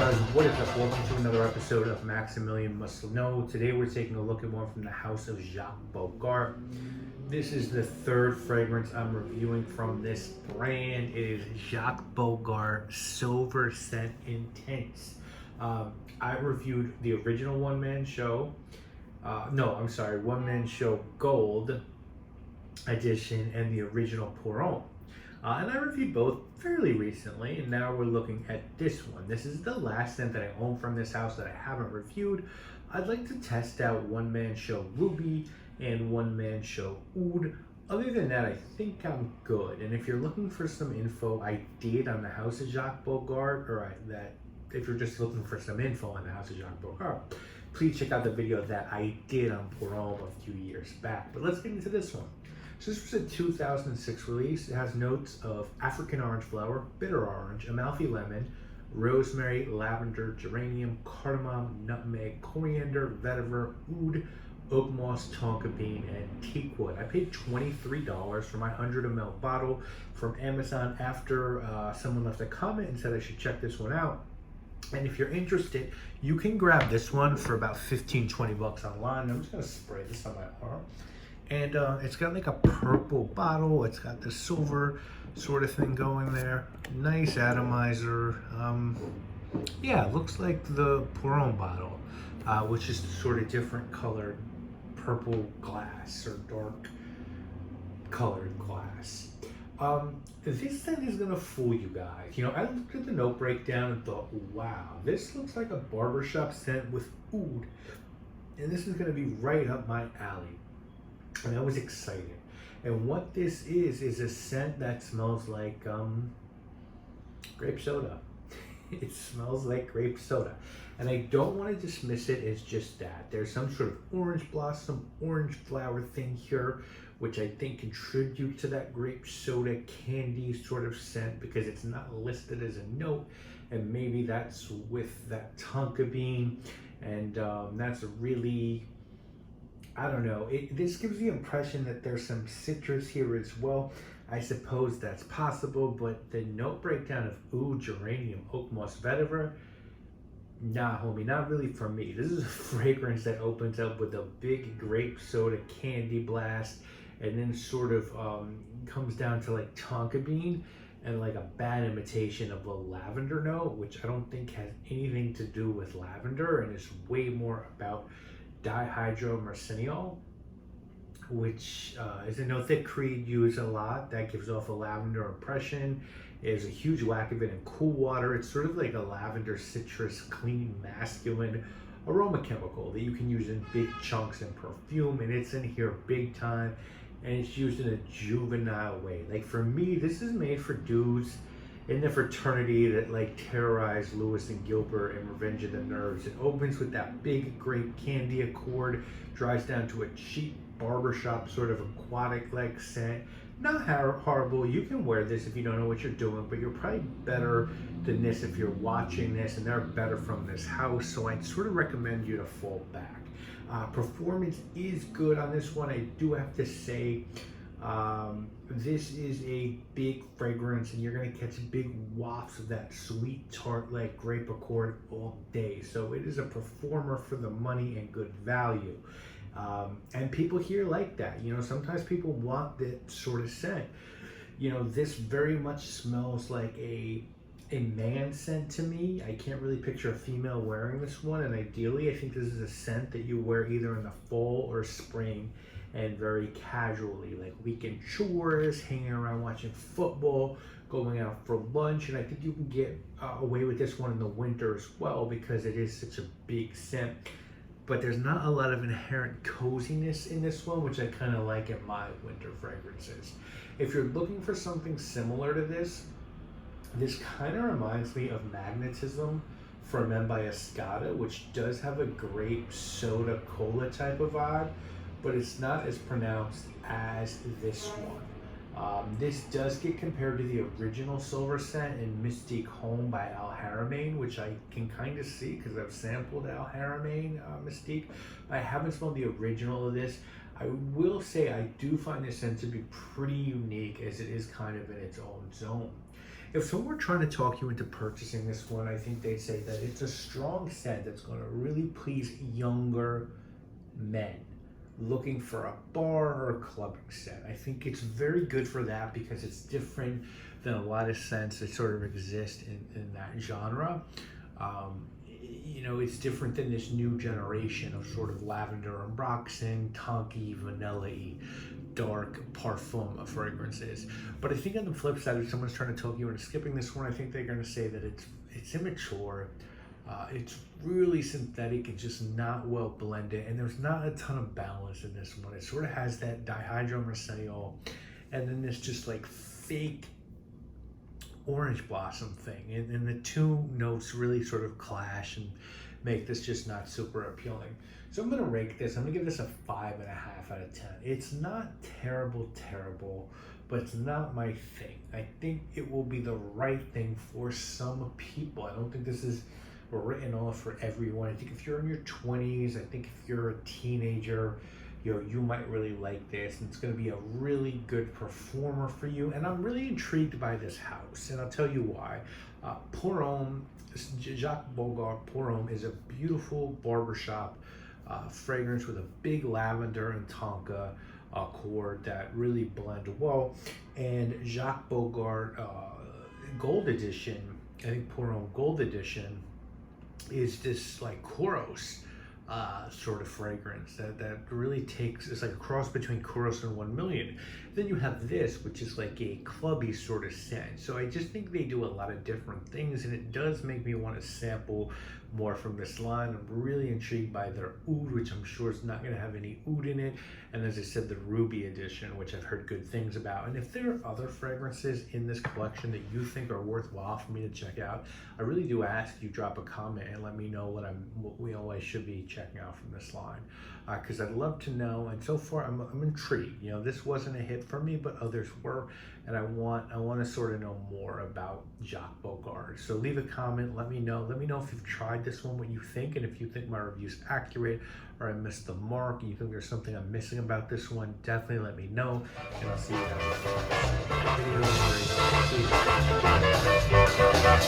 guys, what is up? Welcome to another episode of Maximilian Must Know. Today we're taking a look at one from the house of Jacques Bogart. This is the third fragrance I'm reviewing from this brand. It is Jacques Bogart Silver Scent Intense. I reviewed the original One Man Show Gold edition and the original Pour Homme. And I reviewed both fairly recently, and now we're looking at this one. This is the last scent that I own from this house that I haven't reviewed. I'd like to test out One Man Show Ruby and One Man Show Oud. Other than that, I think I'm good. And if you're looking for some info I did on the house of Jacques Bogart, if you're just looking for some info on the house of Jacques Bogart, please check out the video that I did on Pour Homme a few years back. But let's get into this one. So this was a 2006 release. It has notes of African orange flower, bitter orange, Amalfi lemon, rosemary, lavender, geranium, cardamom, nutmeg, coriander, vetiver, oud, oak moss, tonka bean, and teakwood. I paid $23 for my 100 ml bottle from Amazon after someone left a comment and said I should check this one out. And if you're interested, you can grab this one for about 15-20 bucks online. I'm just gonna spray this on my arm. And it's got like a purple bottle. It's got the silver sort of thing going there. Nice atomizer. Yeah, it looks like the Pour Homme bottle, which is sort of different colored purple glass or dark colored glass. This scent is gonna fool you guys. You know, I looked at the note breakdown and thought, wow, this looks like a barbershop scent with oud. And this is gonna be right up my alley. And I was excited. And what this is a scent that smells like grape soda. It smells like grape soda. And I don't want to dismiss it as just that. There's some sort of orange blossom, orange flower thing here, which I think contribute to that grape soda candy sort of scent because it's not listed as a note. And maybe that's with that tonka bean. And that's a really, I don't know, this gives the impression that there's some citrus here as well. I suppose that's possible, but the note breakdown of oud, geranium, oak moss, vetiver, nah homie, not really for me. This is a fragrance that opens up with a big grape soda candy blast and then sort of comes down to like tonka bean and like a bad imitation of a lavender note, which I don't think has anything to do with lavender and is way more about dihydromercinolone, which is a note that Creed used a lot. That gives off a lavender impression. There's a huge whack of it in Cool Water. It's sort of like a lavender citrus, clean, masculine aroma chemical that you can use in big chunks in perfume, and it's in here big time, and it's used in a juvenile way. Like for me, this is made for dudes in the fraternity that like terrorized Lewis and Gilbert in Revenge of the Nerds. It opens with that big grape candy accord, dries down to a cheap barbershop sort of aquatic like scent. Not horrible. You can wear this if you don't know what you're doing, but you're probably better than this if you're watching this, and they're better from this house, so I'd sort of recommend you to fall back. Performance is good on this one. I do have to say, this is a big fragrance and you're going to catch big wafts of that sweet tart like grape accord all day. So it is a performer for the money and good value. And people here like that. You know, sometimes people want that sort of scent. You know, this very much smells like a man scent to me. I can't really picture a female wearing this one, and ideally I think this is a scent that you wear either in the fall or spring and very casually, like weekend chores, hanging around watching football, going out for lunch. And I think you can get away with this one in the winter as well because it is such a big scent. But there's not a lot of inherent coziness in this one, which I kind of like in my winter fragrances. If you're looking for something similar to this kind of reminds me of Magnetism from Men by Escada, which does have a grape soda cola type of vibe, but it's not as pronounced as this one. This does get compared to the original silver scent in Mystique Home by Al Haramain, which I can kind of see because I've sampled Al Haramain Mystique. I haven't smelled the original of this. I will say I do find this scent to be pretty unique as it is kind of in its own zone. If someone were trying to talk you into purchasing this one, I think they'd say that it's a strong scent that's going to really please younger men looking for a bar or a clubbing scent. I think it's very good for that because it's different than a lot of scents that sort of exist in that genre. It's different than this new generation of sort of lavender and ambroxan, tonky, vanilla-y, dark parfum fragrances. But I think on the flip side, if someone's trying to talk you into skipping this one, I think they're going to say that it's immature, it's really synthetic and just not well blended, and there's not a ton of balance in this one. It sort of has that dihydromerceol, and then this just like fake orange blossom thing, and the two notes really sort of clash and make this just not super appealing. So I'm gonna rate this. I'm gonna give this a 5.5 out of 10. It's not terrible, but it's not my thing. I think it will be the right thing for some people. I don't think this is written off for everyone. I think if you're in your 20s, I think if you're a teenager, you might really like this, and it's going to be a really good performer for you. And I'm really intrigued by this house, and I'll tell you why. Pour Homme, Jacques Bogart Pour Homme is a beautiful barbershop fragrance with a big lavender and tonka chord that really blend well. And Jacques Bogart Gold Edition, I think Pour Homme Gold Edition, is this like Kouros sort of fragrance that really it's like a cross between Kouros and 1 Million. Then you have this, which is like a clubby sort of scent. So I just think they do a lot of different things, and it does make me want to sample more from this line. I'm really intrigued by their oud, which I'm sure is not going to have any oud in it. And as I said, the Ruby Edition, which I've heard good things about. And if there are other fragrances in this collection that you think are worthwhile for me to check out, I really do ask you drop a comment and let me know what I should be checking out from this line, because I'd love to know. And so far, I'm intrigued. This wasn't a hit for me, but others were, and I want to sort of know more about Jacques Bogart. So leave a comment. Let me know. Let me know if you've tried this one, what you think, and if you think my review's accurate or I missed the mark, and you think there's something I'm missing about this one. Definitely let me know, and I'll see you guys in the next video.